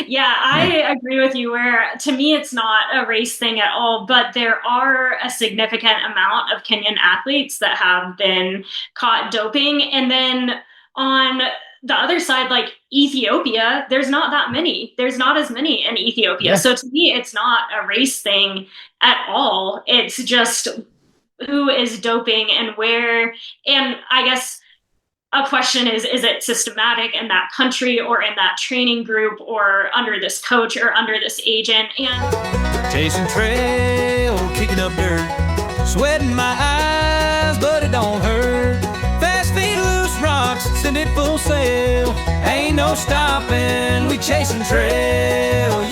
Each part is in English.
Yeah, I agree with you where to me it's not a race thing at all, but there are a significant amount of Kenyan athletes that have been caught doping. And then on the other side, like Ethiopia, there's not that many. There's not as many in Ethiopia. Yeah. So to me, it's not a race thing at all. It's just who is doping and where. And I guess a question is it systematic in that country or in that training group or under this coach or under this agent? And Chasing trail, kicking up dirt, sweating my eyes, but it don't hurt. Fast feet, loose rocks, send it full sail. Ain't no stopping, we chasing trail.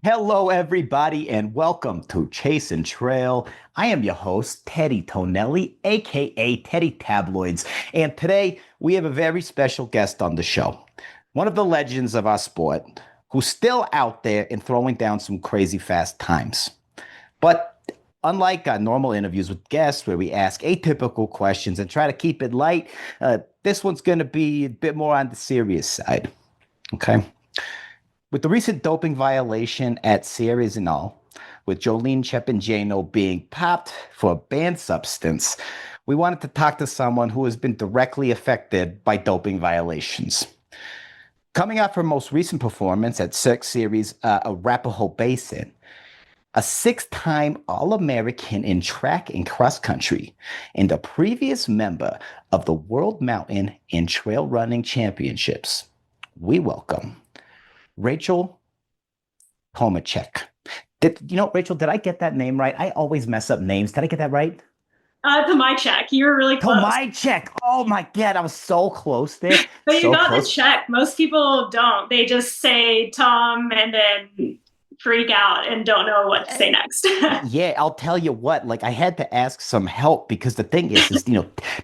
Hello, everybody, and welcome to Chasin Trail. I am your host, Teddy Tonelli, aka Teddy Tabloids, and today we have a very special guest on the show. One of the legends of our sport, who's still out there and throwing down some crazy fast times. But unlike normal interviews with guests where we ask atypical questions and try to keep it light, this one's going to be a bit more on the serious side. Okay? With the recent doping violation at Series and all, with Jolene Chepinjano being popped for a banned substance, we wanted to talk to someone who has been directly affected by doping violations. Coming out from most recent performance at Cirque Series Arapahoe Basin, a six-time All-American in track and cross country, and a previous member of the World Mountain and Trail Running Championships, we welcome Rachel Tomajczyk. Rachel, did I get that name right? I always mess up names. Did I get that right? Tomajczyk, you were really close. Tomajczyk. Oh my God, I was so close there. But you So got the close. check. Most people don't. They just say Tom and then freak out and don't know what to say next. Yeah, I'll tell you what, like I had to ask some help because the thing is,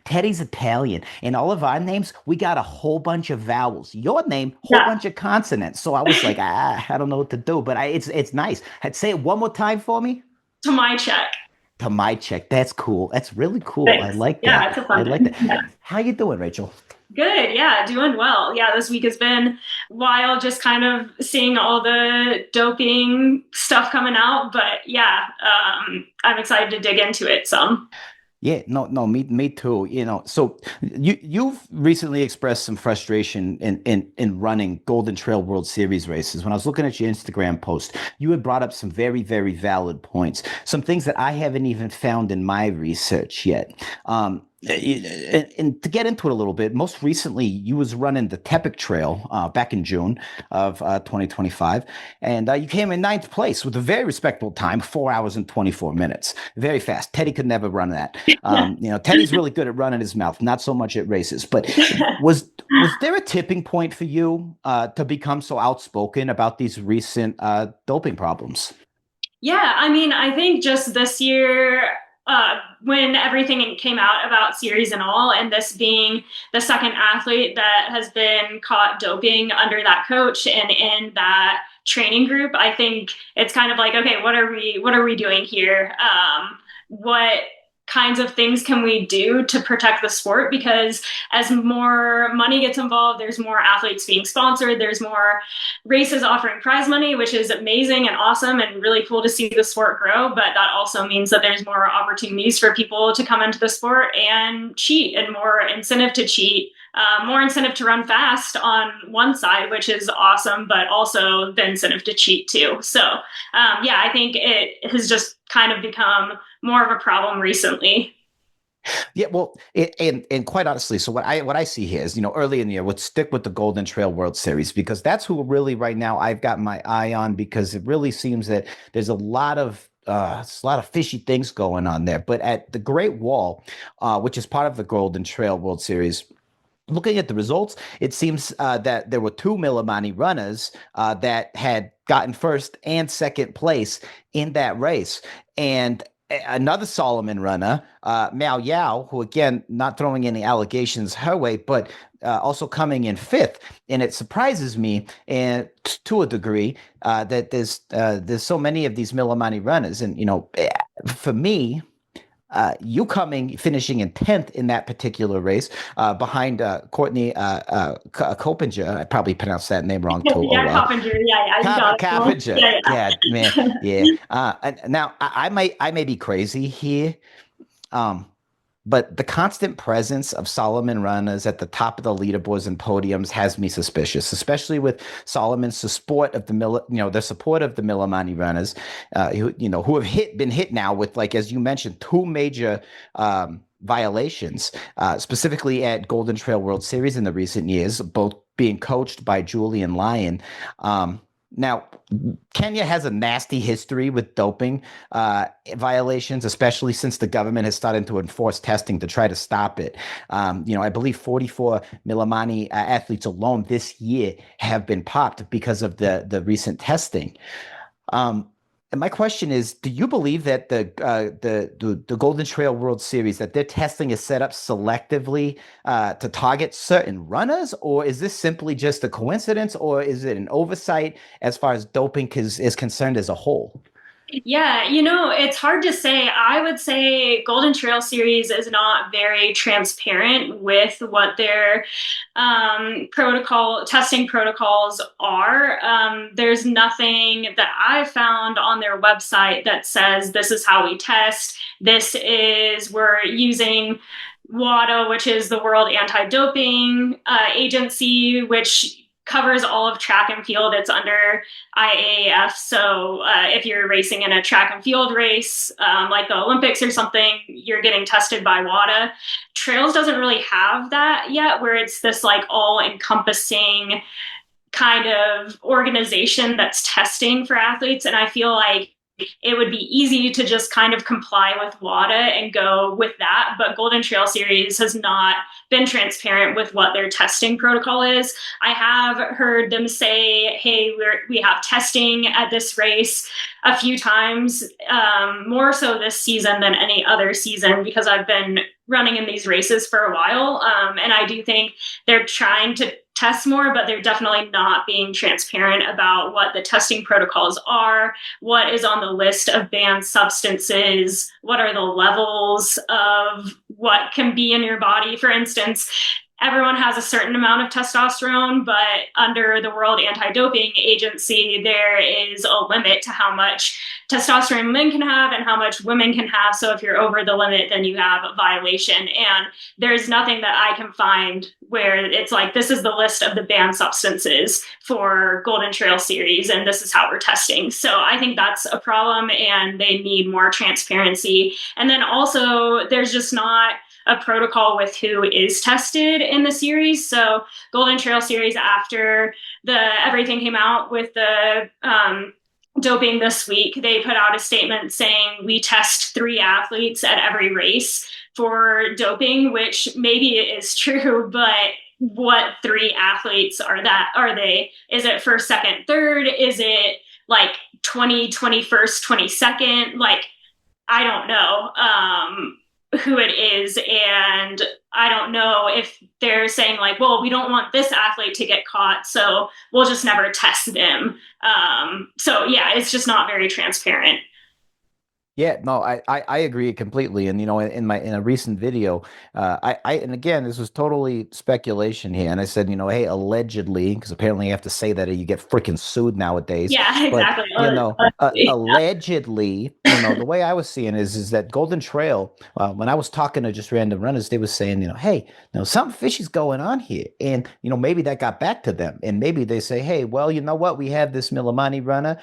Teddy's Italian and all of our names, we got a whole bunch of vowels. Your name, whole Yeah, bunch of consonants. So I was like, I don't know what to do, but it's nice. I'd say it one more time for me. Tomajczyk. To my check. That's cool. That's really cool. I Thanks. like Yeah, that. it's a I fun like that. thing. Yeah. How you doing, Rachel? Good. Yeah, doing well. Yeah, this week has been wild, just kind of seeing all the doping stuff coming out. But yeah, I'm excited to dig into it some. Yeah, no, me too. So you've recently expressed some frustration in running Golden Trail World Series races. When I was looking at your Instagram post, you had brought up some very, very valid points, some things that I haven't even found in my research yet. And to get into it a little bit, most recently you was running the Tepic Trail back in June of 2025, and you came in ninth place with a very respectable time, 4 hours and 24 minutes. Very fast. Teddy could never run that. Teddy's really good at running his mouth, not so much at races. But was there a tipping point for you to become so outspoken about these recent doping problems? Yeah, I mean, I think just this year, when everything came out about series and all, and this being the second athlete that has been caught doping under that coach and in that training group, I think it's kind of like, okay, what are we doing here? What kinds of things can we do to protect the sport? Because as more money gets involved, there's more athletes being sponsored, there's more races offering prize money, which is amazing and awesome and really cool to see the sport grow. But that also means that there's more opportunities for people to come into the sport and cheat, and more incentive to cheat, more incentive to run fast on one side, which is awesome, but also the incentive to cheat too. So yeah, I think it has just kind of become more of a problem recently. Yeah, well, and quite honestly, so what I see here is, early in the year, let's stick with the Golden Trail World Series because that's who really right now I've got my eye on because it really seems that there's a lot of fishy things going on there. But at the Great Wall, which is part of the Golden Trail World Series. Looking at the results, it seems that there were two Millimani runners that had gotten first and second place in that race. And another Solomon runner, Mao Yao, who again, not throwing any allegations her way, but also coming in fifth. And it surprises me, and to a degree, that there's so many of these Millimani runners. And for me, you finishing in 10th in that particular race, behind Courtney Coppinger. I probably pronounced that name wrong too. Yeah, Coppinger. Yeah, you got it. Coppinger. Yeah, Yeah, man. Yeah. And now I may be crazy here. But the constant presence of Solomon runners at the top of the leaderboards and podiums has me suspicious, especially with Solomon's support of the support of the Millimani runners, who have been hit now with, like, as you mentioned, two major violations, specifically at Golden Trail World Series in the recent years, both being coached by Julian Lyon. Now, Kenya has a nasty history with doping violations, especially since the government has started to enforce testing to try to stop it. I believe 44 Millimani athletes alone this year have been popped because of the recent testing. And my question is, do you believe that the Golden Trail World Series, that their testing is set up selectively to target certain runners, or is this simply just a coincidence, or is it an oversight as far as doping is concerned as a whole? Yeah, it's hard to say. I would say Golden Trail Series is not very transparent with what their testing protocols are. There's nothing that I found on their website that says this is how we test. We're using WADA, which is the World Anti-Doping Agency, which covers all of track and field. It's under IAAF. So if you're racing in a track and field race, like the Olympics or something, you're getting tested by WADA. Trails doesn't really have that yet, where it's this like all-encompassing kind of organization that's testing for athletes. And I feel like it would be easy to just kind of comply with WADA and go with that. But Golden Trail Series has not been transparent with what their testing protocol is. I have heard them say, hey, we have testing at this race a few times, more so this season than any other season, because I've been running in these races for a while. And I do think they're trying to test more, but they're definitely not being transparent about what the testing protocols are, what is on the list of banned substances, what are the levels of what can be in your body. For instance, everyone has a certain amount of testosterone, but under the World Anti-Doping Agency, there is a limit to how much testosterone men can have and how much women can have. So if you're over the limit, then you have a violation. And there's nothing that I can find where it's like, this is the list of the banned substances for Golden Trail Series, and this is how we're testing. So I think that's a problem, and they need more transparency. And then also, there's just not a protocol with who is tested in the series. So Golden Trail Series, after everything came out with the doping this week, they put out a statement saying we test 3 athletes at every race for doping, which maybe it is true, but what 3 athletes are they? Is it first, second, third? Is it like 20, 21st, 22nd? Like, I don't know who it is. And I don't know if they're saying like, well, we don't want this athlete to get caught, so we'll just never test them. So yeah, it's just not very transparent. Yeah, no, I agree completely. And in a recent video, and again, this was totally speculation here. And I said, hey, allegedly, because apparently you have to say that or you get freaking sued nowadays. Yeah, exactly. But, allegedly, the way I was seeing is that Golden Trail, when I was talking to just random runners, they were saying, hey, something fishy's going on here. And, maybe that got back to them. And maybe they say, hey, well, you know what? We have this Millimani runner.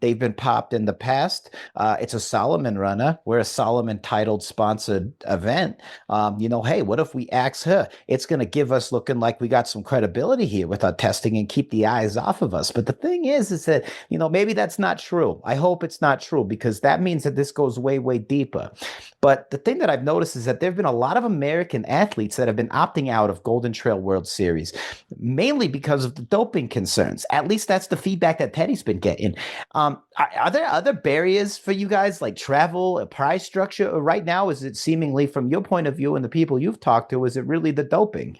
They've been popped in the past. It's a Solomon runner. We're a Solomon titled sponsored event. Hey, what if we ask her? It's going to give us looking like we got some credibility here with our testing and keep the eyes off of us. But the thing is that, maybe that's not true. I hope it's not true, because that means that this goes way, way deeper. But the thing that I've noticed is that there have been a lot of American athletes that have been opting out of Golden Trail World Series, mainly because of the doping concerns. At least that's the feedback that Teddy's been getting. Are there other barriers for you guys, like travel, a prize structure? Or right now, is it seemingly, from your point of view and the people you've talked to, is it really the doping?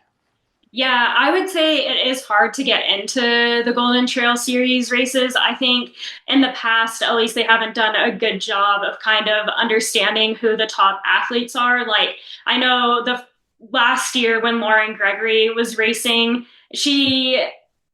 Yeah, I would say it is hard to get into the Golden Trail Series races. I think in the past, at least they haven't done a good job of kind of understanding who the top athletes are. Like, I know the last year when Lauren Gregory was racing, she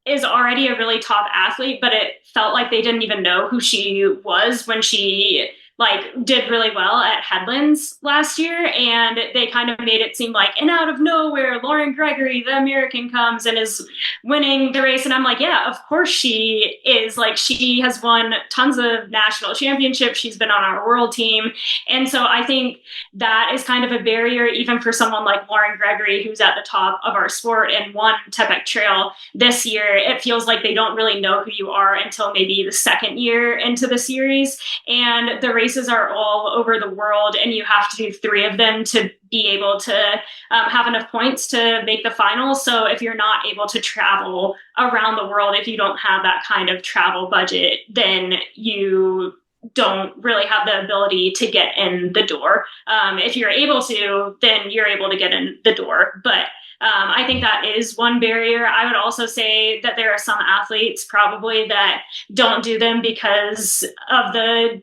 is already a really top athlete, but it felt like they didn't even know who she was when she like did really well at Headlands last year, and they kind of made it seem like, and out of nowhere, Lauren Gregory, the American, comes and is winning the race. And I'm like, yeah, of course she is. Like, she has won tons of national championships. She's been on our world team. And so I think that is kind of a barrier, even for someone like Lauren Gregory, who's at the top of our sport and won Tepic Trail this year. It feels like they don't really know who you are until maybe the second year into the series. And the races are all over the world, and you have to do 3 of them to be able to have enough points to make the final. So if you're not able to travel around the world, if you don't have that kind of travel budget, then you don't really have the ability to get in the door. If you're able to, then you're able to get in the door. But I think that is one barrier. I would also say that there are some athletes probably that don't do them because of the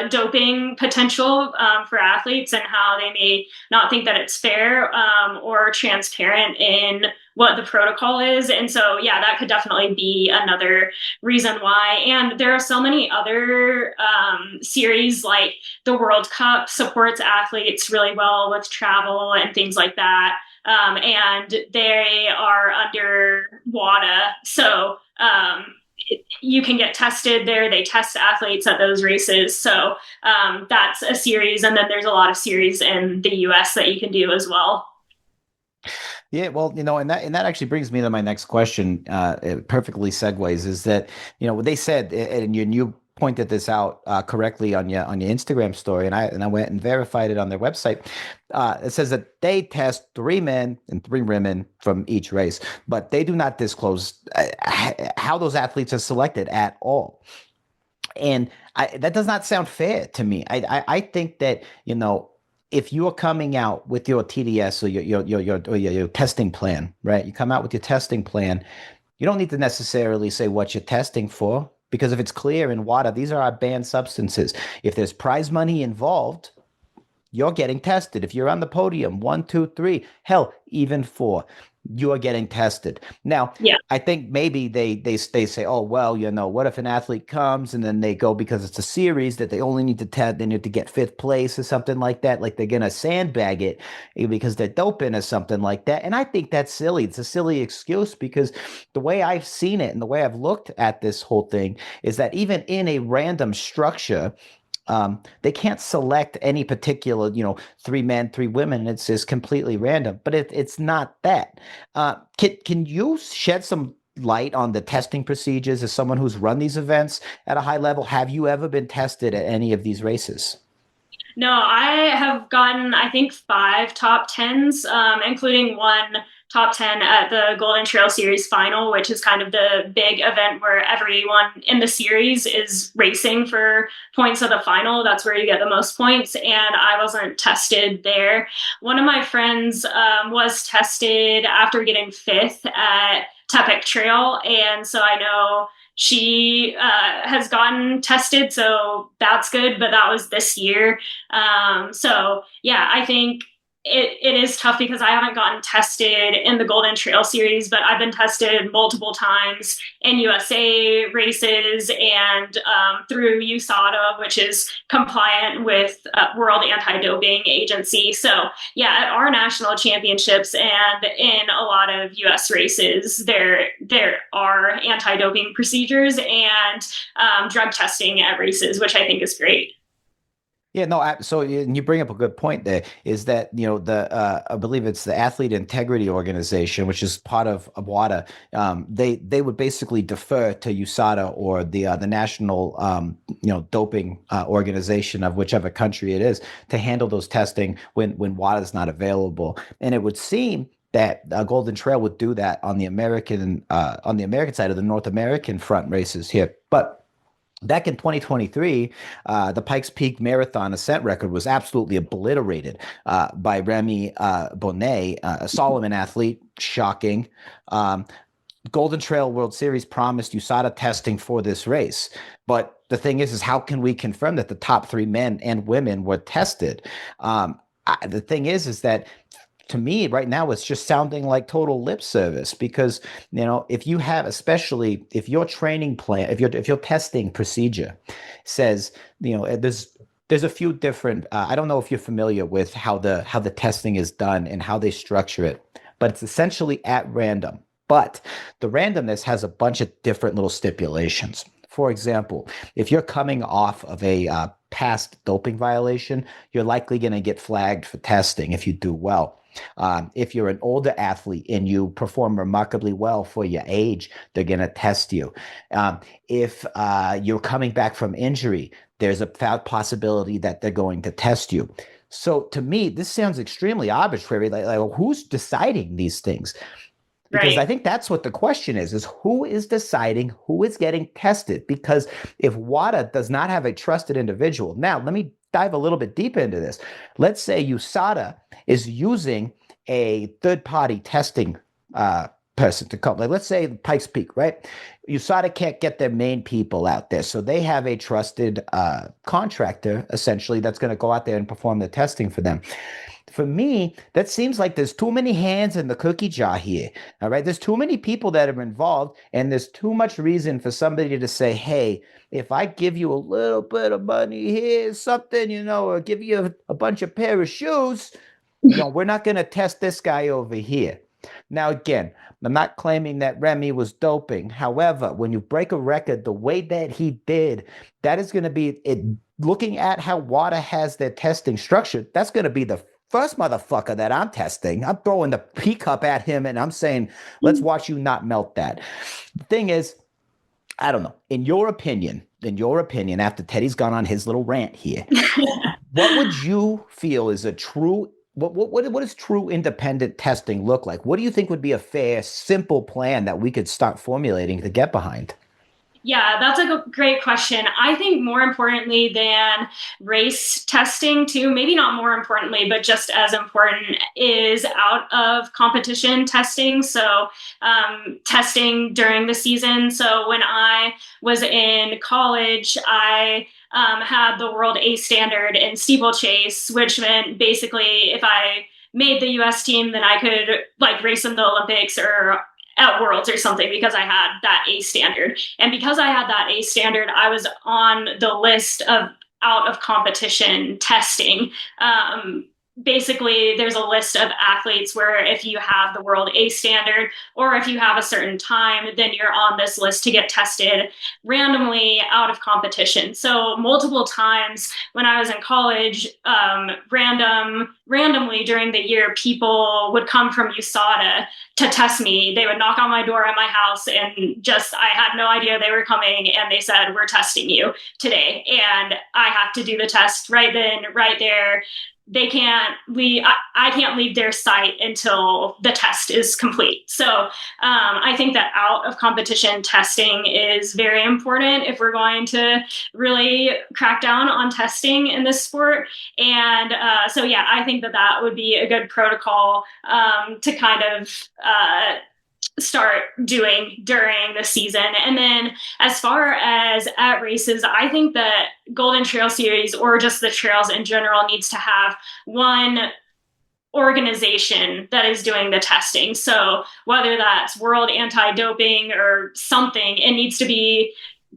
doping potential for athletes, and how they may not think that it's fair or transparent in what the protocol is. And so, yeah, that could definitely be another reason why. And there are so many other series, like the World Cup supports athletes really well with travel and things like that. And they are under WADA. So you can get tested there. They test athletes at those races. So that's a series. And then there's a lot of series in the US that you can do as well. Yeah, well, and that actually brings me to my next question. It perfectly segues is that, what they said, and you pointed this out correctly on your Instagram story, and I went and verified it on their website. It says that they test 3 men and 3 women from each race, but they do not disclose how those athletes are selected at all. And that does not sound fair to me. I think that, if you are coming out with your TDS or your testing plan, right? You come out with your testing plan. You don't need to necessarily say what you're testing for, because if it's clear in WADA, these are our banned substances. If there's prize money involved, you're getting tested. If you're on the podium, 1, 2, 3, hell, even 4, you are getting tested. Now, Yeah. I think maybe they say, oh, well, what if an athlete comes and then they go, because it's a series, that they only need to test, they need to get 5th place or something like that. Like they're going to sandbag it because they're doping or something like that. And I think that's silly. It's a silly excuse, because the way I've seen it and the way I've looked at this whole thing is that even in a random structure, they can't select any particular, 3 men, 3 women. It's just completely random, but it's not that. Can you shed some light on the testing procedures as someone who's run these events at a high level? Have you ever been tested at any of these races? No, I have gotten, I think, 5 top 10s, including 1 top 10 at the Golden Trail Series final, which is kind of the big event where everyone in the series is racing for points of the final. That's where you get the most points. And I wasn't tested there. One of my friends was tested after getting 5th at Tepic Trail. And so I know she has gotten tested, so that's good, but that was this year. So yeah, I think it is tough because I haven't gotten tested in the Golden Trail Series, but I've been tested multiple times in USA races and through USADA, which is compliant with World Anti-Doping Agency. So yeah, at our national championships and in a lot of US races, there are anti-doping procedures and drug testing at races, which I think is great. Yeah, no. So you bring up a good point. There is that I believe it's the Athlete Integrity Organization, which is part of WADA. They would basically defer to USADA or the National Doping Organization of whichever country it is to handle those testing when WADA is not available. And it would seem that Golden Trail would do that on the American side of the North American front races here, but Back in 2023, the Pikes Peak Marathon ascent record was absolutely obliterated by Remy Bonnet, a Solomon athlete. Shocking. Um, Golden Trail World Series promised USADA testing for this race. But the thing is how can we confirm that the top 3 men and women were tested? The thing is that to me right now it's just sounding like total lip service because if you have, especially if your training plan, if your testing procedure says there's a few different I don't know if you're familiar with how the testing is done and how they structure it, but it's essentially at random. But the randomness has a bunch of different little stipulations. For example, if you're coming off of a past doping violation, you're likely going to get flagged for testing if you do well. If you're an older athlete and you perform remarkably well for your age, they're going to test you. If you're coming back from injury, there's a possibility that they're going to test you. So to me, this sounds extremely arbitrary. Like who's deciding these things? Because Right. I think that's what the question is who is deciding who is getting tested? Because if WADA does not have a trusted individual, now let me dive a little bit deeper into this. Let's say USADA is using a third-party testing person to come. Like let's say Pikes Peak, right? USADA can't get their main people out there. So they have a trusted contractor, essentially, that's going to go out there and perform the testing for them. For me, that seems like there's too many hands in the cookie jar here. All right. There's too many people that are involved, and there's too much reason for somebody to say, hey, if I give you a little bit of money here, something, or give you a bunch of pair of shoes, we're not going to test this guy over here. Now, again, I'm not claiming that Remy was doping. However, when you break a record the way that he did, that is going to be it. Looking at how WADA has their testing structured, that's going to be the first motherfucker that I'm testing. I'm throwing the P cup at him and I'm saying, let's watch you not melt that. The thing is, I don't know. In your opinion, after Teddy's gone on his little rant here, what would you feel is a true what does true independent testing look like? What do you think would be a fair, simple plan that we could start formulating to get behind? Yeah, that's a great question. I think more importantly than race testing, too, maybe not more importantly, but just as important, is out of competition testing. So, testing during the season. So, when I was in college, I had the world A standard in steeplechase, which meant basically if I made the US team, then I could like race in the Olympics or at Worlds or something because I had that A standard. And because I had that A standard, I was on the list of out of competition testing. Basically, there's a list of athletes where if you have the world A standard or if you have a certain time, then you're on this list to get tested randomly out of competition. So multiple times when I was in college, randomly during the year, people would come from USADA to test me. They would knock on my door at my house and I had no idea they were coming. And they said, we're testing you today. And I have to do the test right then, right there. They can't leave. I can't leave their site until the test is complete. So I think that out of competition testing is very important if we're going to really crack down on testing in this sport. And so, yeah, I think that would be a good protocol to kind of start doing during the season. And then as far as at races, I think that Golden Trail Series or just the trails in general needs to have one organization that is doing the testing. So whether that's World Anti-Doping or something, it needs to be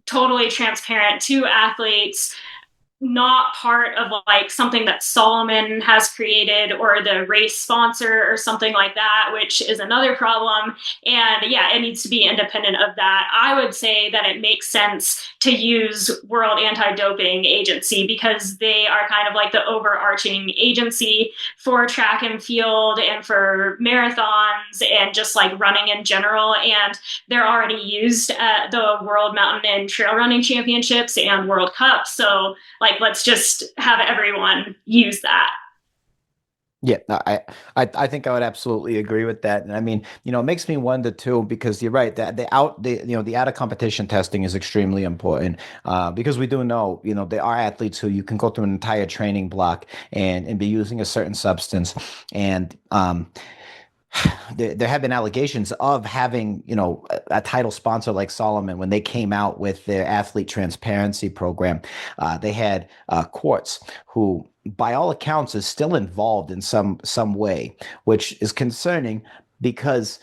totally transparent to athletes, not part of like something that Solomon has created or the race sponsor or something like that, which is another problem. And yeah, it needs to be independent of that. I would say that it makes sense to use World Anti-Doping Agency because they are kind of like the overarching agency for track and field and for marathons and just like running in general. And they're already used at the World Mountain and Trail Running Championships and World Cup. So like, let's just have everyone use that. Yeah, no, I think I would absolutely agree with that. And I mean, it makes me wonder too, because you're right that the out of competition testing is extremely important. Because we do know, there are athletes who you can go through an entire training block and be using a certain substance. And there have been allegations of having, a title sponsor like Solomon when they came out with their athlete transparency program. They had Quartz, who, by all accounts, is still involved in some way, which is concerning because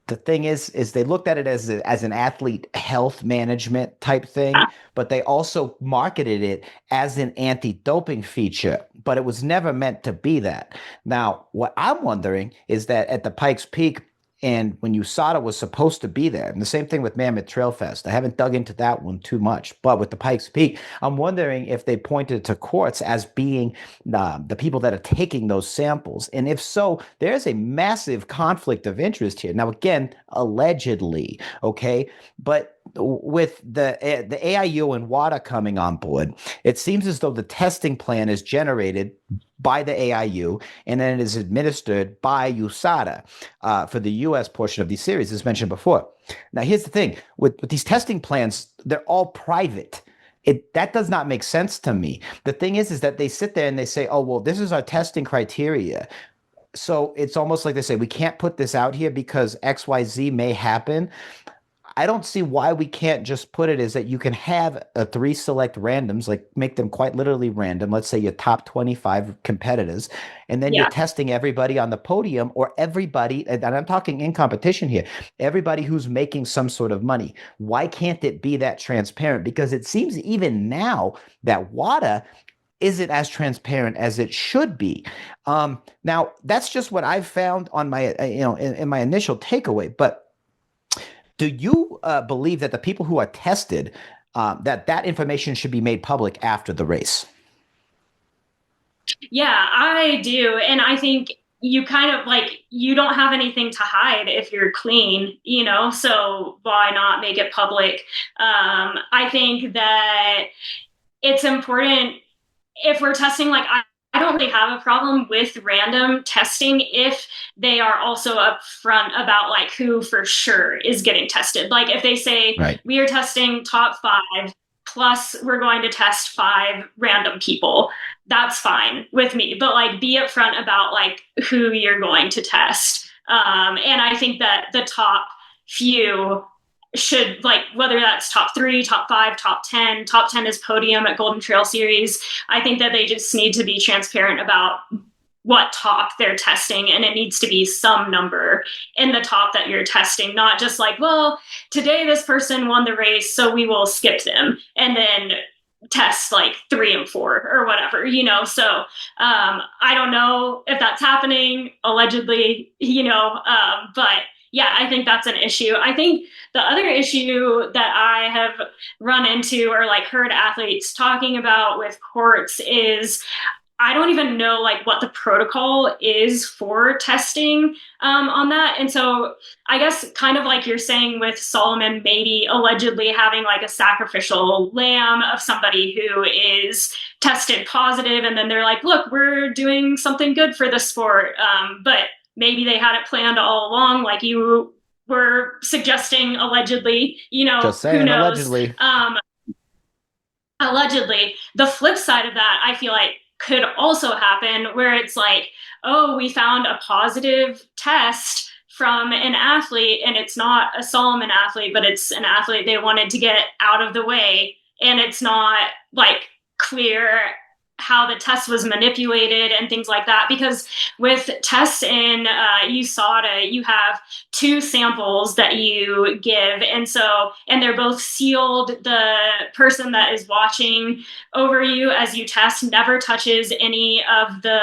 the thing is they looked at it as an athlete health management type thing, but they also marketed it as an anti-doping feature, but it was never meant to be that. Now, what I'm wondering is that at the Pikes Peak and when USADA was supposed to be there, and the same thing with Mammoth Trail Fest. I haven't dug into that one too much, but with the Pikes Peak, I'm wondering if they pointed to Quartz as being the people that are taking those samples. And if so, there's a massive conflict of interest here. Now, again, allegedly, okay? But with the AIU and WADA coming on board, it seems as though the testing plan is generated by the AIU and then it is administered by USADA for the US portion of these series, as mentioned before. Now, here's the thing with these testing plans, they're all private. That does not make sense to me. The thing is that they sit there and they say, oh, well, this is our testing criteria. So it's almost like they say, we can't put this out here because XYZ may happen. I don't see why we can't just put it as that you can have a 3 select randoms, like make them quite literally random. Let's say your top 25 competitors, and then you're testing everybody on the podium or everybody, and I'm talking in competition here, everybody who's making some sort of money. Why can't it be that transparent? Because it seems even now that WADA isn't as transparent as it should be. Now, that's just what I've found on my, in my initial takeaway, but do you believe that the people who are tested, that information should be made public after the race? Yeah, I do. And I think you kind of you don't have anything to hide if you're clean, so why not make it public? I think that it's important if we're testing, I don't really have a problem with random testing if they are also upfront about who for sure is getting tested. Like if they say we are testing top 5 plus we're going to test 5 random people, that's fine with me. But be upfront about who you're going to test. And I think that the top few should, whether that's top 3, top 5, top 10. Top 10 is podium at Golden Trail Series. I think that they just need to be transparent about what top they're testing, and it needs to be some number in the top that you're testing, not just well, today this person won the race, so we will skip them and then test 3 and 4 or whatever, so I don't know if that's happening, allegedly, but yeah, I think that's an issue. I think the other issue that I have run into or heard athletes talking about with Quartz is I don't even know what the protocol is for testing on that. And so I guess kind of like you're saying with Solomon, maybe allegedly having a sacrificial lamb of somebody who is tested positive. And then they're look, we're doing something good for the sport. But maybe they had it planned all along, like you were suggesting, allegedly, Just saying, who knows? allegedly. Allegedly. The flip side of that, I feel could also happen where it's oh, we found a positive test from an athlete and it's not a Solomon athlete, but it's an athlete they wanted to get out of the way. And it's not clear how the test was manipulated and things like that. Because with tests in USADA, you have 2 samples that you give. And they're both sealed. The person that is watching over you as you test never touches any of the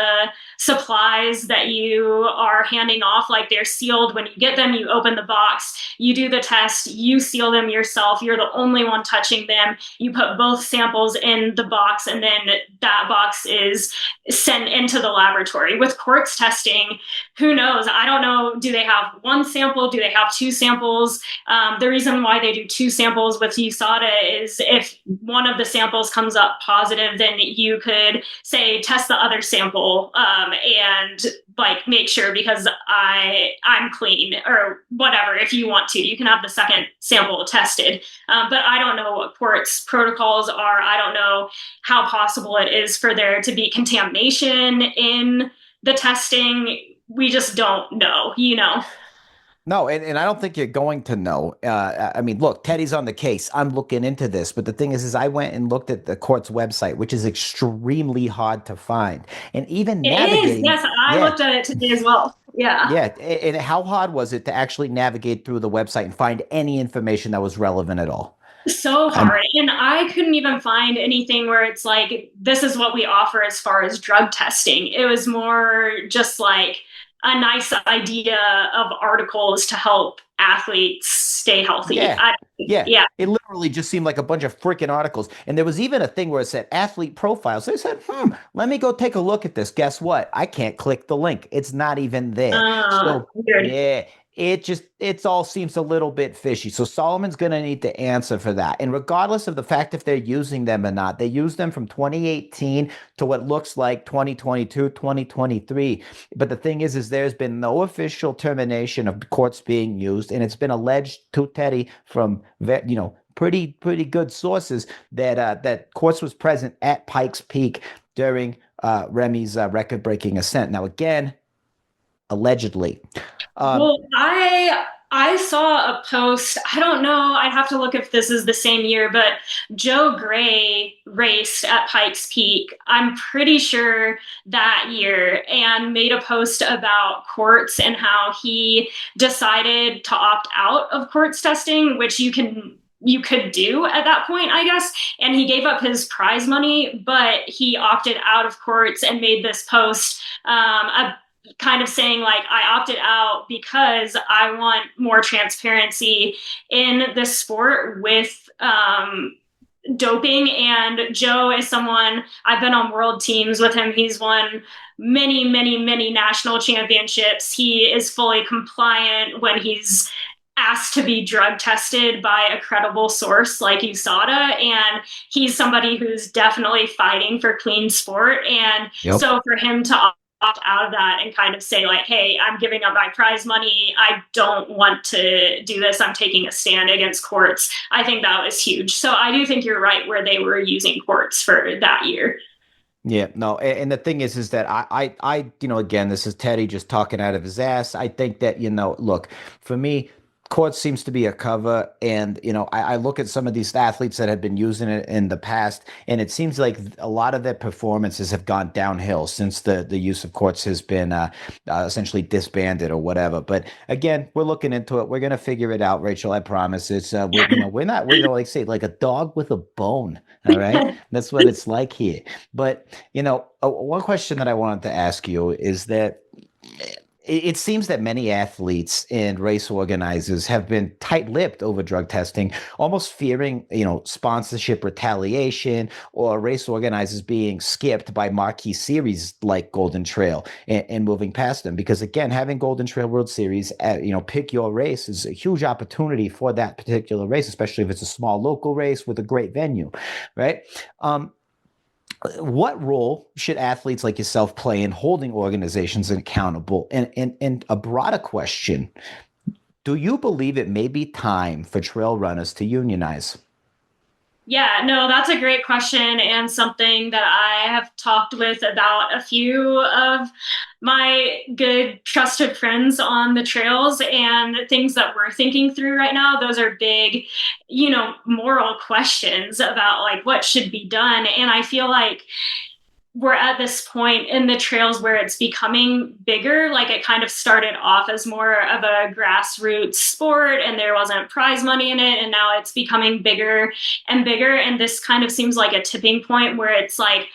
supplies that you are handing off. They're sealed. When you get them, you open the box, you do the test, you seal them yourself. You're the only one touching them. You put both samples in the box, and then that that box is sent into the laboratory. With quartz testing, who knows? I don't know. Do they have one sample? Do they have two samples? The reason why they do two samples with USADA is if one of the samples comes up positive, then you could say test the other sample and like make sure because I'm clean or whatever. If you want to, you can have the second sample tested. But I don't know what quartz protocols are. I don't know how possible it is for there to be contamination in the testing. We just don't know, you know. No, and I don't think you're going to know. I mean, look, Teddy's on the case. I'm looking into this, but the thing is I went and looked at the court's website, which is extremely hard to find, and even It navigating. is. Yes, I looked at it today as well. Yeah. Yeah, and how hard was it to actually navigate through the website and find any information that was relevant at all? So hard. And I couldn't even find anything where it's like, this is what we offer as far as drug testing. It was more just like a nice idea of articles to help athletes stay healthy. Yeah. It literally just seemed like a bunch of freaking articles. And there was even a thing where it said athlete profiles. So I said, let me go take a look at this. Guess what? I can't click the link. It's not even there. So weird. yeah, it all seems a little bit fishy. So Solomon's going to need to answer for that. And regardless of the fact if they're using them or not, they use them from 2018 to what looks like 2022, 2023. But the thing is there's been no official termination of quartz being used. And it's been alleged to Teddy from, pretty good sources that quartz was present at Pikes Peak during Remy's record-breaking ascent. Now, again, allegedly. Well, I saw a post. I don't know. I'd have to look if this is the same year, but Joe Gray raced at Pikes Peak. I'm pretty sure that year and made a post about quartz and how he decided to opt out of quartz testing, which you could do at that point, I guess. And he gave up his prize money, but he opted out of quartz and made this post kind of saying like, I opted out because I want more transparency in the sport with doping. And Joe is someone, I've been on world teams with him. He's won many national championships. He is fully compliant when he's asked to be drug tested by a credible source like USADA. And he's somebody who's definitely fighting for clean sport. And so for him to opt out of that and kind of say like, hey, I'm giving up my prize money. I don't want to do this. I'm taking a stand against quartz. I think that was huge. So I do think you're right where they were using quartz for that year. Yeah, no, and the thing is that I, again, this is Teddy just talking out of his ass. I think that, look, for me, quartz seems to be a cover. And, I look at some of these athletes that have been using it in the past, and it seems like a lot of their performances have gone downhill since the use of quartz has been essentially disbanded or whatever. But again, we're looking into it. We're going to figure it out, Rachel. I promise. It's, we're like say, like a dog with a bone. All right. That's what it's like here. But, one question that I wanted to ask you is that it seems that many athletes and race organizers have been tight-lipped over drug testing, almost fearing, sponsorship retaliation or race organizers being skipped by marquee series like Golden Trail and moving past them. Because again, having Golden Trail World Series, pick your race is a huge opportunity for that particular race, especially if it's a small local race with a great venue, right? What role should athletes like yourself play in holding organizations accountable? And a broader question, do you believe it may be time for trail runners to unionize? Yeah, no, that's a great question and something that I have talked with about a few of my good trusted friends on the trails and things that we're thinking through right now. Those are big, moral questions about like what should be done. And I feel like we're at this point in the trails where it's becoming bigger. Like it kind of started off as more of a grassroots sport and there wasn't prize money in it. And now it's becoming bigger and bigger. And this kind of seems like a tipping point where it's like,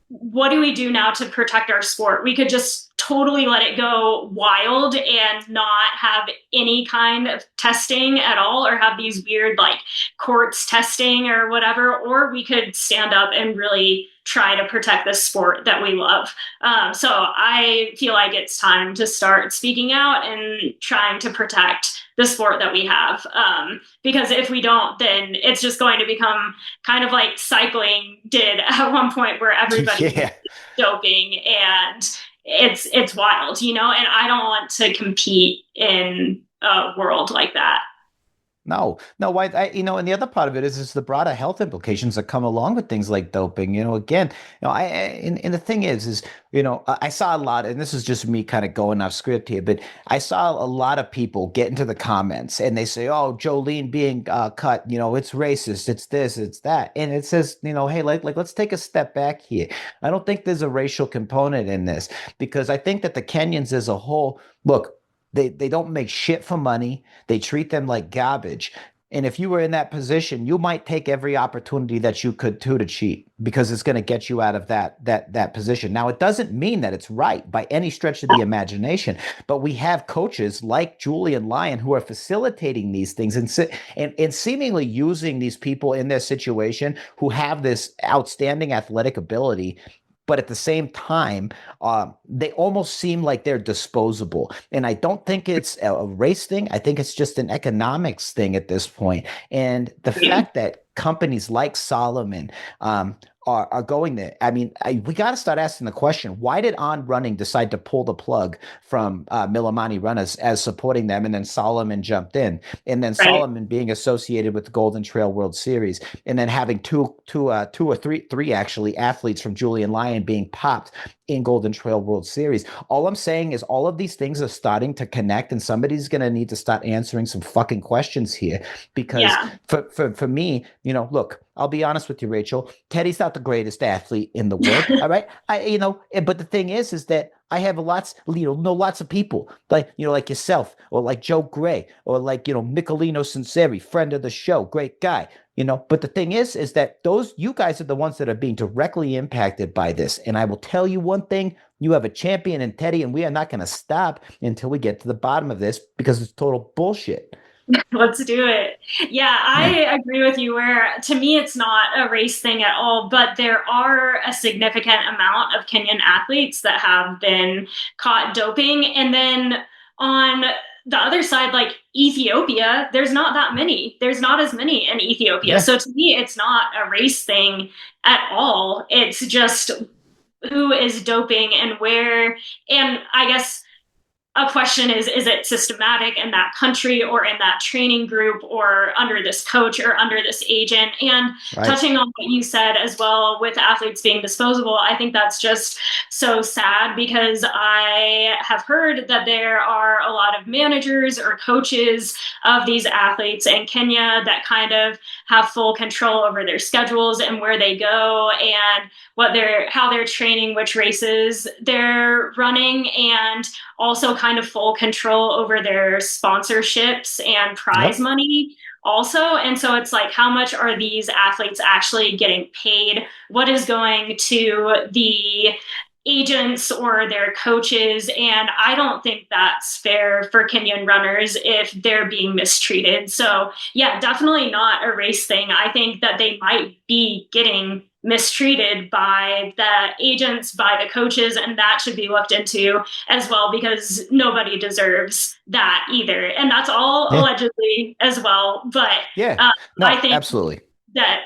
what do we do now to protect our sport? We could just totally let it go wild and not have any kind of testing at all, or have these weird like courts testing or whatever, or we could stand up and really try to protect this sport that we love. So I feel like it's time to start speaking out and trying to protect the sport that we have. Because if we don't, then it's just going to become kind of like cycling did at one point, where everybody Yeah. doping, and it's wild, you know, and I don't want to compete in a world like that. No, no, why, and the other part of it is the broader health implications that come along with things like doping. Again, and the thing is, I saw a lot, and this is just me kind of going off script here, but I saw a lot of people get into the comments and they say, oh, Jolene being cut, it's racist, it's this, it's that. And it says, hey, like, let's take a step back here. I don't think there's a racial component in this, because I think that the Kenyans as a whole, look, they don't make shit for money. They treat them like garbage. And if you were in that position, you might take every opportunity that you could to cheat, because it's going to get you out of that position. Now, it doesn't mean that it's right by any stretch of the imagination, but we have coaches like Julian Lyon who are facilitating these things and seemingly using these people in their situation who have this outstanding athletic ability. But at the same time, they almost seem like they're disposable. And I don't think it's a race thing. I think it's just an economics thing at this point. And the fact that companies like Solomon are going there. I mean, we got to start asking the question, why did On Running decide to pull the plug from Millimani Runners as supporting them, and then Solomon jumped in, and then Solomon being associated with the Golden Trail World Series, and then having two or three actually athletes from Julian Lyon being popped in Golden Trail World Series. All I'm saying is all of these things are starting to connect, and somebody's going to need to start answering some fucking questions here, because for me, look, I'll be honest with you, Rachel. Teddy's not the greatest athlete in the world. All right. But the thing is that I have know lots of people like yourself, or like Joe Gray, or like, Michelino Sinceri, friend of the show, great guy, but the thing is that you guys are the ones that are being directly impacted by this. And I will tell you one thing, you have a champion in Teddy, and we are not going to stop until we get to the bottom of this, because it's total bullshit. Let's do it. Yeah, I agree with you, where to me it's not a race thing at all, but there are a significant amount of Kenyan athletes that have been caught doping. And then on the other side, like Ethiopia, there's not that many. There's not as many in Ethiopia. Yeah. So to me, it's not a race thing at all. It's just who is doping and where. And I guess a question is it systematic in that country, or in that training group, or under this coach, or under this agent? And touching on what you said as well with athletes being disposable, I think that's just so sad, because I have heard that there are a lot of managers or coaches of these athletes in Kenya that kind of have full control over their schedules and where they go, and how they're training, which races they're running, and also kind of full control over their sponsorships and prize money also. And so it's like, how much are these athletes actually getting paid? What is going to the agents or their coaches? And I don't think that's fair for Kenyan runners if they're being mistreated. So yeah, definitely not a race thing. I think that they might be getting mistreated by the agents, by the coaches, and that should be looked into as well, because nobody deserves that either. And that's all allegedly as well. But I think absolutely that,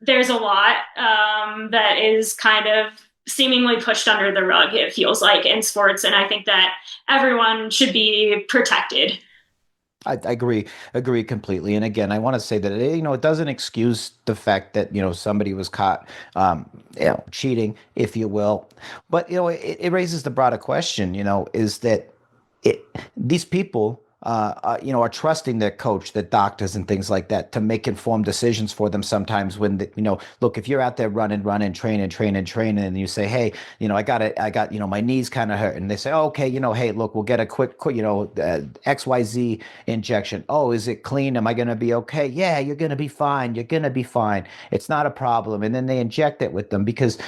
there's a lot that is kind of seemingly pushed under the rug, it feels like, in sports. And I think that everyone should be protected. I agree completely. And again, I want to say that it doesn't excuse the fact that somebody was caught cheating, if you will, but it raises the broader question, is that these people are trusting their coach, their doctors, and things like that to make informed decisions for them. Sometimes when look, if you're out there running, training, and you say, hey, I got, my knees kind of hurt, and they say, oh, okay, hey, look, we'll get a quick, XYZ injection. Oh, is it clean? Am I going to be okay? Yeah, you're going to be fine. You're going to be fine. It's not a problem. And then they inject it with them because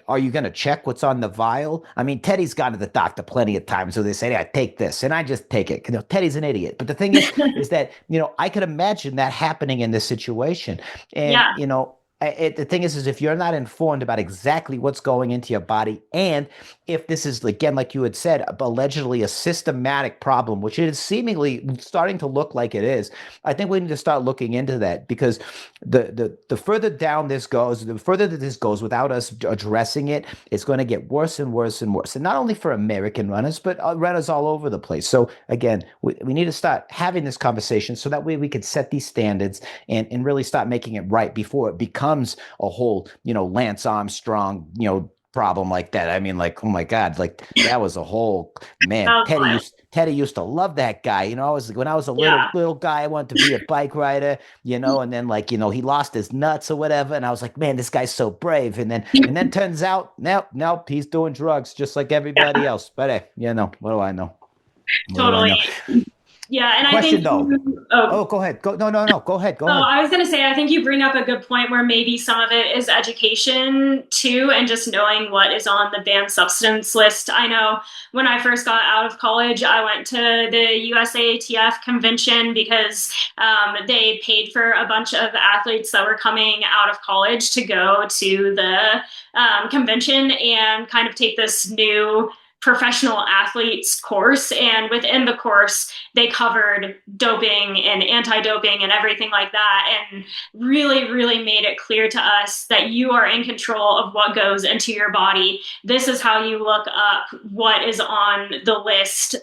are you going to check what's on the vial? I mean, Teddy's gone to the doctor plenty of times, so they say, "Yeah, take this," and I just take it. Teddy's an idiot. But the thing is that I could imagine that happening in this situation, and Yeah. the thing is if you're not informed about exactly what's going into your body, and if this is, again, like you had said, allegedly a systematic problem, which it is seemingly starting to look like it is, I think we need to start looking into that, because the further down this goes, the further that this goes without us addressing it, it's going to get worse and worse and worse. And not only for American runners, but runners all over the place. So again, we need to start having this conversation so that way we can set these standards and really start making it right before it becomes a whole, Lance Armstrong, problem like that. I mean, like, oh my God, like that was a whole, man. Teddy used to love that guy. When I was a little guy, I wanted to be a bike rider, and then he lost his nuts or whatever, and I was like, man, this guy's so brave. And then turns out, nope, he's doing drugs just like everybody else. But hey, what do I know? Totally. Yeah, and Question, I think go ahead. No, go ahead. Go ahead. I was going to say, I think you bring up a good point where maybe some of it is education too, and just knowing what is on the banned substance list. I know when I first got out of college, I went to the USATF convention because they paid for a bunch of athletes that were coming out of college to go to the convention and kind of take this new professional athletes course. And within the course, they covered doping and anti-doping and everything like that, and really, really made it clear to us that you are in control of what goes into your body. This is how you look up what is on the list.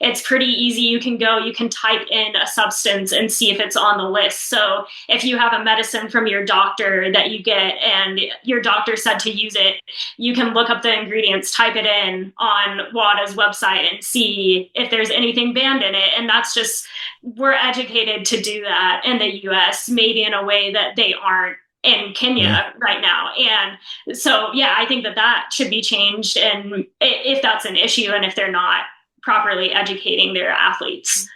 It's pretty easy. You can type in a substance and see if it's on the list. So if you have a medicine from your doctor that you get and your doctor said to use it, you can look up the ingredients, type it in on WADA's website and see if there's anything banned in it. And that's just, we're educated to do that in the US, maybe in a way that they aren't in Kenya right now. And so, yeah, I think that should be changed. And if that's an issue and if they're not properly educating their athletes.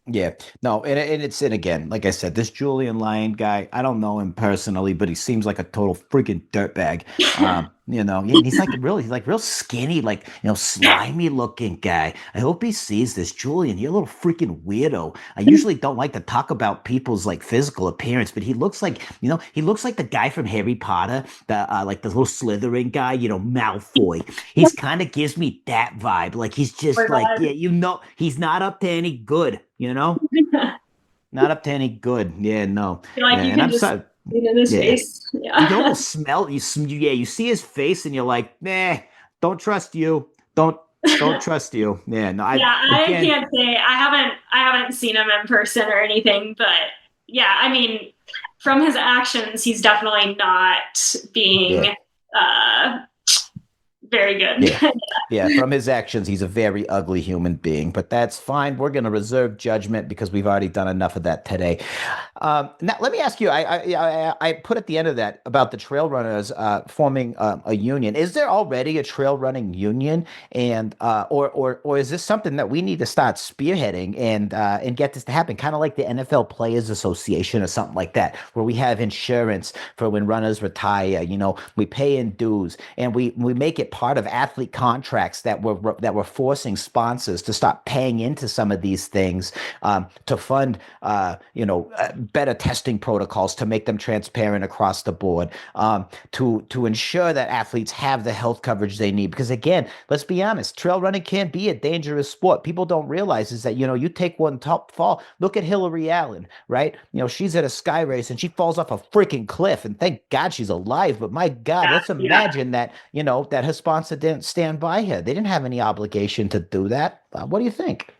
Yeah, no, and again, like I said, this Julian Lyon guy, I don't know him personally, but he seems like a total freaking dirtbag. He's like real skinny, like, slimy looking guy. I hope he sees this. Julian, you're a little freaking weirdo. I usually don't like to talk about people's like physical appearance, but he looks like the guy from Harry Potter, like the little Slytherin guy, Malfoy. He's kind of gives me that vibe. Like he's just he's not up to any good. Not up to any good. Yeah, no. Like you can just in his face. Yeah. You almost smell. You see his face, and you're like, nah, don't trust you. Don't trust you. Yeah, no. I can't say I haven't seen him in person or anything, but yeah, I mean, from his actions, he's definitely not being very good. Yeah, from his actions, he's a very ugly human being, but that's fine. We're going to reserve judgment because we've already done enough of that today. Now, let me ask you, I put at the end of that about the trail runners forming a union. Is there already a trail running union? And or is this something that we need to start spearheading and get this to happen? Kind of like the NFL Players Association or something like that, where we have insurance for when runners retire. We pay in dues and we make it part of athlete contracts that were forcing sponsors to stop paying into some of these things to fund better testing protocols, to make them transparent across the board, to ensure that athletes have the health coverage they need. Because again, let's be honest, trail running can be a dangerous sport. People don't realize is that you take one top fall. Look at Hillary Allen, right? She's at a sky race and she falls off a freaking cliff, and thank God she's alive. But my God, let's imagine that that her sponsor didn't stand by her. They didn't have any obligation to do that. What do you think?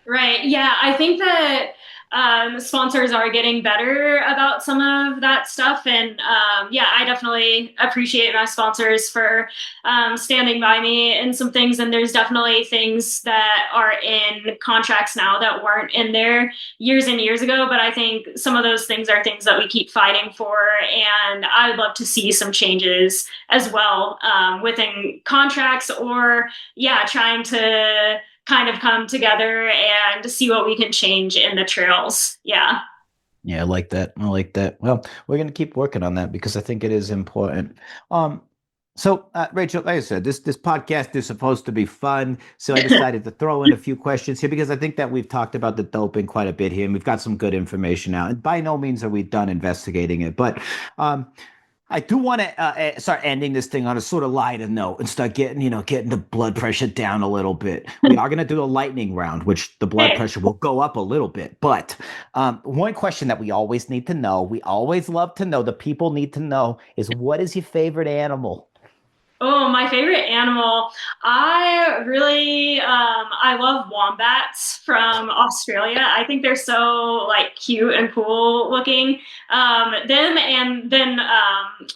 Right. Yeah, I think that sponsors are getting better about some of that stuff. And I definitely appreciate my sponsors for standing by me in some things. And there's definitely things that are in contracts now that weren't in there years and years ago. But I think some of those things are things that we keep fighting for. And I would love to see some changes as well within contracts, or trying to kind of come together and see what we can change in the trails. Yeah. Yeah, I like that. Well, we're going to keep working on that because I think it is important. So, Rachel, like I said, this podcast is supposed to be fun. So I decided to throw in a few questions here because I think that we've talked about the doping quite a bit here, and we've got some good information out. And by no means are we done investigating it, but I do want to start ending this thing on a sort of lighter note and start getting the blood pressure down a little bit. We are going to do the lightning round, which the blood pressure will go up a little bit. But one question that we always need to know, we always love to know, the people need to know, is what is your favorite animal? Oh, my favorite animal. I really, I love wombats from Australia. I think they're so like cute and cool looking. Them and then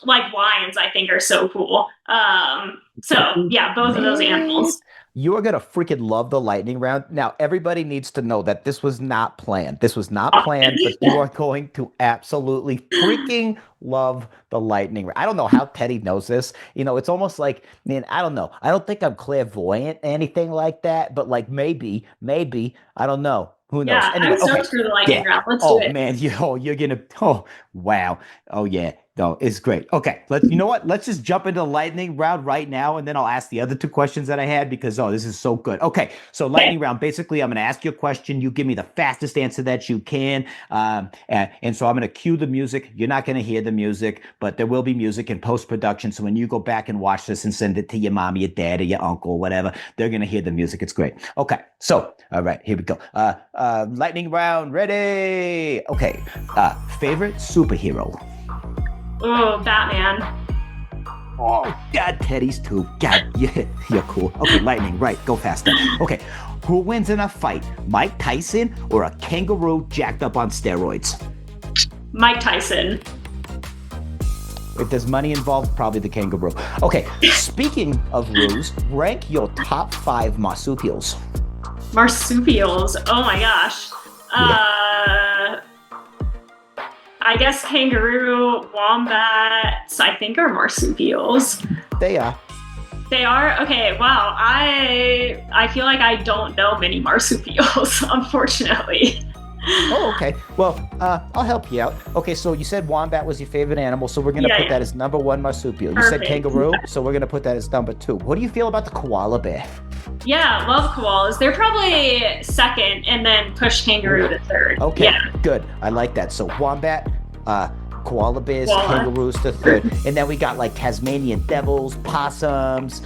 like lions, I think are so cool. Both of those animals. You are going to freaking love the lightning round. Now, everybody needs to know that this was not planned. This was not planned, but you are going to absolutely freaking love the lightning round. I don't know how Teddy knows this. It's almost like, I don't know. I don't think I'm clairvoyant, anything like that, but like maybe, I don't know. Who knows? Yeah, anyway, I'm stoked for the lightning round. Let's do it. Oh, man. You're going to, wow. Oh, yeah. No, it's great. Okay, you know what? Let's just jump into the lightning round right now, and then I'll ask the other two questions that I had because, this is so good. Okay, so lightning round, basically, I'm going to ask you a question. You give me the fastest answer that you can, and so I'm going to cue the music. You're not going to hear the music, but there will be music in post-production, so when you go back and watch this and send it to your mom, your dad, or your uncle, whatever, they're going to hear the music. It's great. Okay, so, all right, here we go. Lightning round, ready? Okay, favorite superhero? Oh, Batman. Oh, God, Teddy's too. God, you're cool. Okay, lightning, right, go faster. Okay, who wins in a fight, Mike Tyson or a kangaroo jacked up on steroids? Mike Tyson. If there's money involved, probably the kangaroo. Okay, speaking of roos, rank your top 5 marsupials. Marsupials, oh my gosh. I guess kangaroo, wombats, I think are marsupials. They are. They are? Okay, wow. I feel like I don't know many marsupials, unfortunately. Oh, okay. Well, I'll help you out. Okay, so you said wombat was your favorite animal, so we're going to put that as number 1 marsupial. You said kangaroo, so we're going to put that as number 2. What do you feel about the koala bear? Yeah, love koalas. They're probably second, and then push kangaroo to third. Okay, good. I like that. So wombat, koala bears, kangaroos to third. And then we got like Tasmanian devils, possums.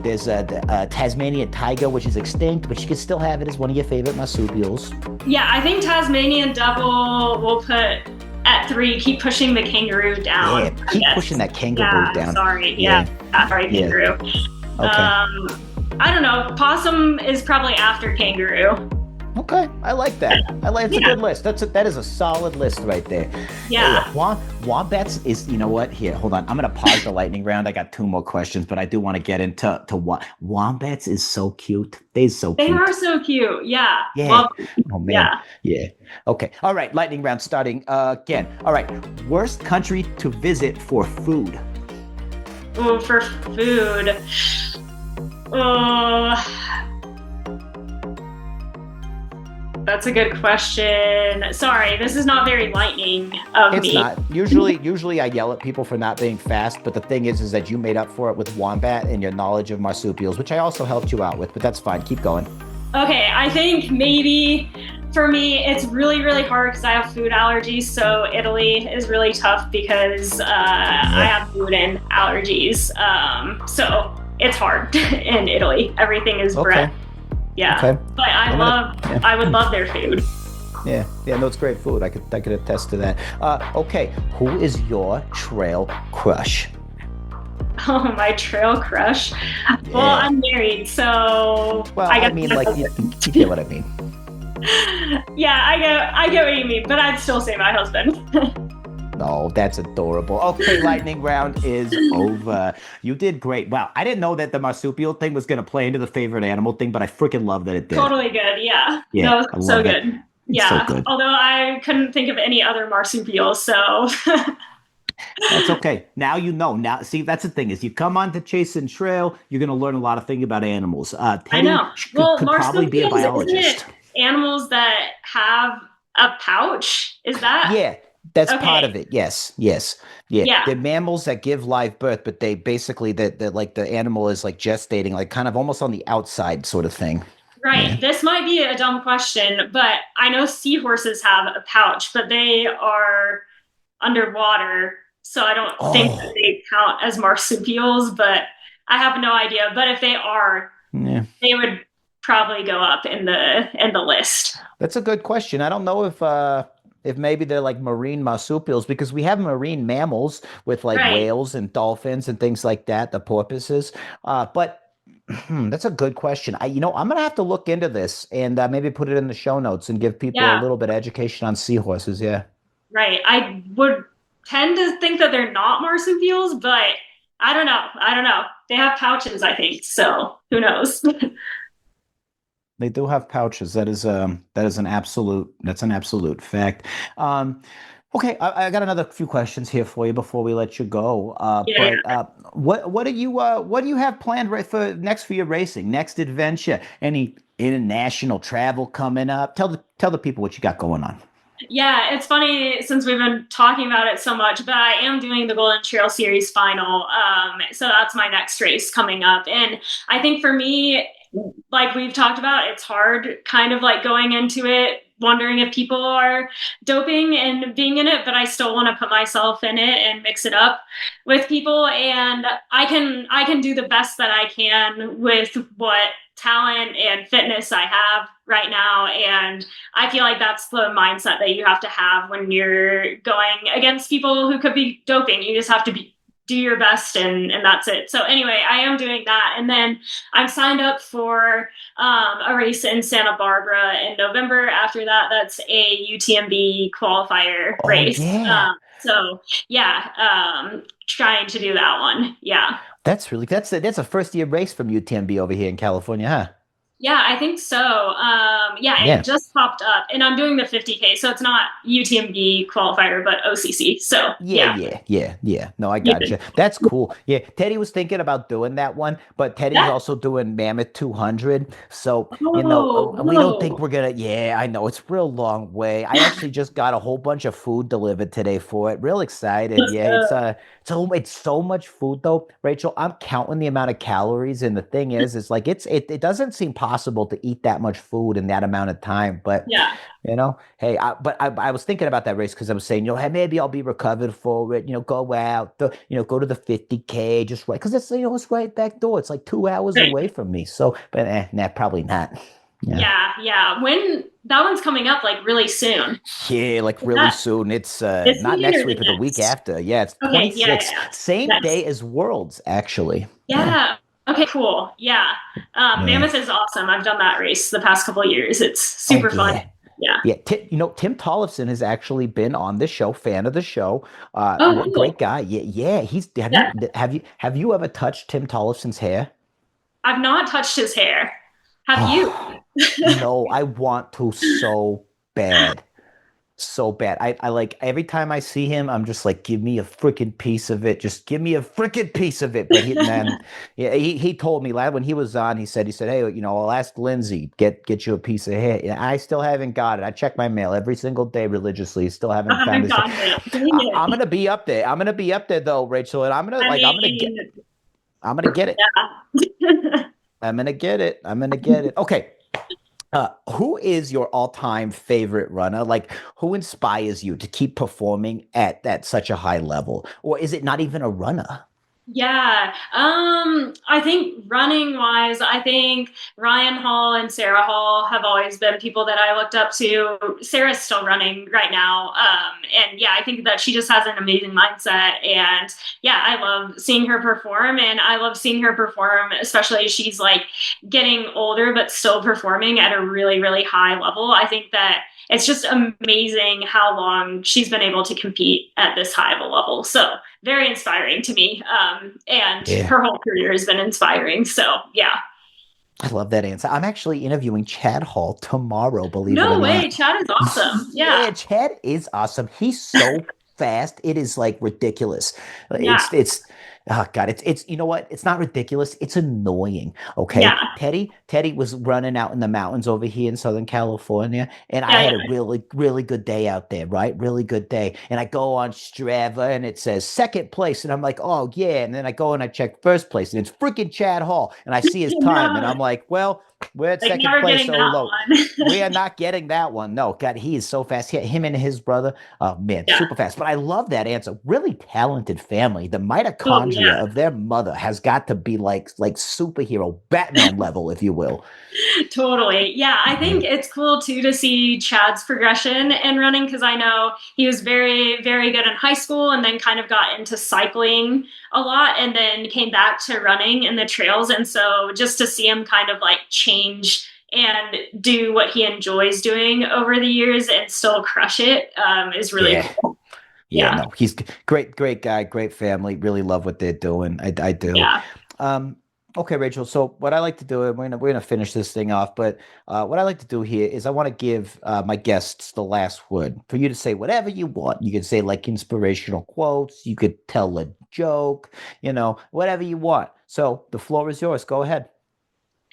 There's a Tasmanian tiger, which is extinct, but you can still have it as one of your favorite marsupials. Yeah, I think Tasmanian devil we'll put at 3. Keep pushing the kangaroo down. Yeah, keep pushing that kangaroo down. Sorry. Kangaroo. Okay. I don't know. Possum is probably after kangaroo. Okay, I like that. It's a good list. That is a solid list right there. Yeah. Wombats is, you know what? Here, hold on. I'm going to pause the lightning round. I got 2 more questions, but I do want to get into wombats is so cute. They are so cute. Yeah. Yeah. Oh, man. Yeah. Okay. All right. Lightning round starting again. All right. Worst country to visit for food? Oh, for food. That's a good question. Sorry, this is not very lightning of me. It's not. Usually I yell at people for not being fast, but the thing is that you made up for it with wombat and your knowledge of marsupials, which I also helped you out with, but that's fine. Keep going. Okay, I think maybe for me, it's really, really hard because I have food allergies. So Italy is really tough because I have gluten allergies. So it's hard in Italy. Everything is bread. Yeah, okay. But I would love their food. Yeah, no, it's great food. I could attest to that. Okay, who is your trail crush? Oh, my trail crush. Yeah. Well, I'm married, so well, I mean, like you get what I mean. Yeah, I get what you mean, but I'd still say my husband. No, that's adorable. Okay, lightning round is over. You did great. Wow, I didn't know that the marsupial thing was going to play into the favorite animal thing, but I freaking love that it did. Totally good. Yeah. Yeah, That was I so love it. good. It's so Yeah. good. Although I couldn't think of any other marsupials, so That's okay. Now you know. Now, see, that's the thing is you come on to Chasin Trail, you're going to learn a lot of things about animals. I Teddy know. could, Well, could probably be a marsupials, isn't it biologist. animals that have a pouch? Is that Yeah, that's part of okay? it. Yes, yes, yeah. Yeah. They're mammals that give live birth, but they basically that like the animal is like gestating, like kind of almost on the outside sort of thing. Yeah. Right. This might be a dumb question, but I know seahorses have a pouch, but they are underwater, so I don't think that Oh, they count as marsupials, but I have no idea. But if they are, yeah. they would probably go up in the list. That's a good question. I don't know if maybe they're like marine marsupials because we have marine mammals with like Right. whales and dolphins and things like that, the porpoises. But that's a good question. I'm gonna have to look into this and maybe put it in the show notes and give people a Yeah. little bit of education on seahorses. Yeah. Right. I would tend to think that they're not marsupials, but I don't know. I don't know. They have pouches, I think. So who knows? They do have pouches. That is an absolute fact. Um, okay, I got another few questions here for you before we let you go. Yeah. But what do you have planned for next for your racing, next adventure? Any international travel coming up? Tell the people what you got going on. Yeah, it's funny since we've been talking about it so much, but I am doing the Golden Trail Series final. So that's my next race coming up. And I think for me, like we've talked about, it's hard kind of like going into it, wondering if people are doping and being in it, but I still want to put myself in it and mix it up with people. And I can do the best that I can with what talent and fitness I have right now. And I feel like that's the mindset that you have to have when you're going against people who could be doping. You just have to do your best, and that's it. So anyway, I am doing that. And then I'm signed up for a race in Santa Barbara in November. After that, that's a UTMB qualifier Oh race. yeah, So yeah, trying to do that one. Yeah. that's a first year race from UTMB over here in California, huh? Yeah, I think so. Yeah, it Yeah. just popped up, and I'm doing the 50K, so it's not UTMB qualifier, but OCC. So Yeah, yeah, yeah, yeah, yeah. No, I yeah, got you. That's cool. Yeah, Teddy was thinking about doing that one, but Teddy's yeah. also doing Mammoth 200. So, Oh, we don't think whoa. we're gonna. Yeah, I know it's a real long way. I actually just got a whole bunch of food delivered today for it. Real excited. Let's Yeah, go. it's so much food though, Rachel. I'm counting the amount of calories, and the thing is like it doesn't seem possible to eat that much food in that amount of time, but. Yeah, Hey, I was thinking about that race because I was saying, hey, maybe I'll be recovered for it. Go out, go to the 50K, just right because it's right back door. It's like 2 hours great. away from me. So, but nah, probably not. Yeah, Yeah, yeah. When that one's coming up, like really soon. yeah, like Is really that soon. It's this not weekend next or week, the but the week next? after. Yeah, it's Okay, yeah, 26, yeah, same yeah. day Nice. as Worlds, actually. Yeah, Yeah. Okay, cool. Yeah. yeah. Mammoth is awesome. I've done that race the past couple of years. It's Oh super fun. yeah. Yeah. Yeah, Tim Tollefson has actually been on the show, fan of the show. Oh, What great cool. guy. Yeah, yeah. He's Yeah. have you ever touched Tim Tollefson's hair? I've not touched his hair. Have you? Oh, no, I want to so bad. So bad. I like every time I see him, I'm just like, give me a freaking piece of it. Just give me a freaking piece of it. But man, yeah, he told me lad when he was on, he said, hey, I'll ask Lindsay, get you a piece of hair. And I still haven't got it. I check my mail every single day religiously. Still I haven't found haven't his. gotten it. Dang I'm it. gonna be up there. I'm gonna be up there though, Rachel, and I mean, I'm gonna get it. yeah. I'm gonna get it. I'm gonna get it. Okay. Who is your all-time favorite runner? Like, who inspires you to keep performing at such a high level? Or is it not even a runner? Yeah. I think running wise, I think Ryan Hall and Sarah Hall have always been people that I looked up to. Sarah's still running right now. And yeah, I think that she just has an amazing mindset. And yeah, I love seeing her perform, and I love seeing her perform, especially as she's like getting older, but still performing at a really, really high level. I think that it's just amazing how long she's been able to compete at this high of a level. So very inspiring to me. And Yeah. her whole career has been inspiring. So yeah. I love that answer. I'm actually interviewing Chad Hall tomorrow, believe it or No way. not. Chad is awesome. Yeah, Yeah. Chad is awesome. He's so fast. It is like ridiculous. Yeah. It's oh God, it's you know what? It's not ridiculous. It's annoying. Okay. Yeah. Teddy was running out in the mountains over here in Southern California, and I Yeah. had a Yeah. really good day out there, right? Really good day. And I go on Strava and it says second place, and I'm like, oh yeah. And then I go and I check first place, and it's freaking Chad Hall, and I see his time, and No, I'm like, well, we're at like second never place, getting so that low. one. We are not getting that one. No, God, he is so fast. Him and his brother, oh man, Yeah. super fast. But I love that answer. Really talented family. The Oh mitochondria yeah. of their mother has got to be like superhero Batman level, if you will. Totally. Yeah, I Yeah. think it's cool too to see Chad's progression in running, because I know he was very, very good in high school and then kind of got into cycling a lot and then came back to running in the trails. And so just to see him kind of like change and do what he enjoys doing over the years and still crush it is really Yeah. cool. Yeah, Yeah. no, he's great guy, great family. Really love what they're doing. I do. Yeah. Um, okay, Rachel. So what I like to do, and we're gonna finish this thing off, but what I like to do here is I want to give my guests the last word for you to say whatever you want. You can say like inspirational quotes. You could tell a joke. Whatever you want. So the floor is yours. Go ahead.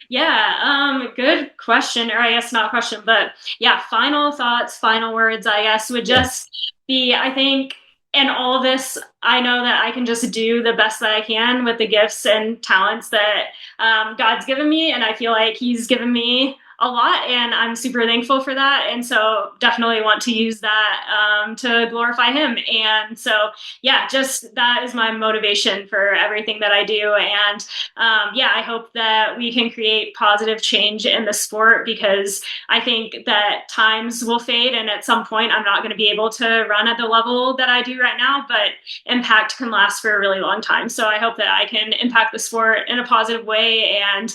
Yeah, good question, or I guess not question, but yeah, final thoughts, final words, I guess, would Yeah. just be, I think, in all this, I know that I can just do the best that I can with the gifts and talents that God's given me. And I feel like He's given me a lot, and I'm super thankful for that. And so definitely want to use that to glorify Him. And so, yeah, just that is my motivation for everything that I do. And yeah, I hope that we can create positive change in the sport, because I think that times will fade, and at some point I'm not going to be able to run at the level that I do right now, but impact can last for a really long time. So I hope that I can impact the sport in a positive way, and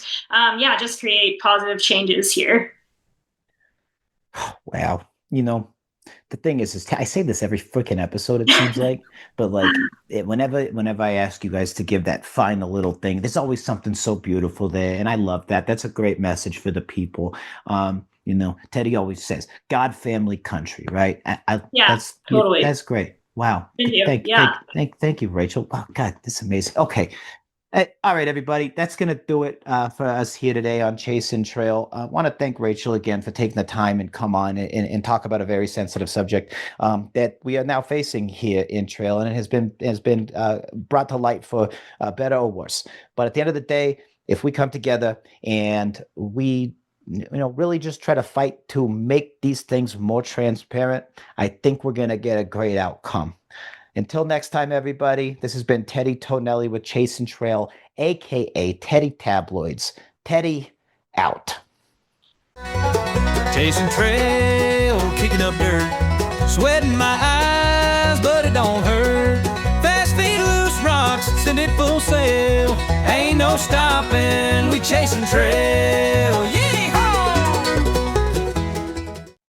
yeah, just create positive changes here. Wow. The thing is I say this every freaking episode, it seems like, but like whenever I ask you guys to give that final little thing, there's always something so beautiful there, and I love that. That's a great message for the people. Teddy always says, "God, family, country," right? Yeah, totally. That's great. Wow. Thank you. Yeah. Thank you, Rachel. Oh God, this is amazing. Okay. All right, everybody. That's going to do it for us here today on Chasin Trail. I want to thank Rachel again for taking the time and come on and talk about a very sensitive subject that we are now facing here in trail, and it has been brought to light for better or worse. But at the end of the day, if we come together and we really just try to fight to make these things more transparent, I think we're going to get a great outcome. Until next time, everybody, this has been Teddy Tonelli with Chasin Trail, aka Teddy Tabloids. Teddy out. Chasing trail, kicking up dirt, sweating my eyes, but it don't hurt. Fast feet, loose rocks, send it full sail. Ain't no stopping, we chasing trail, yeah.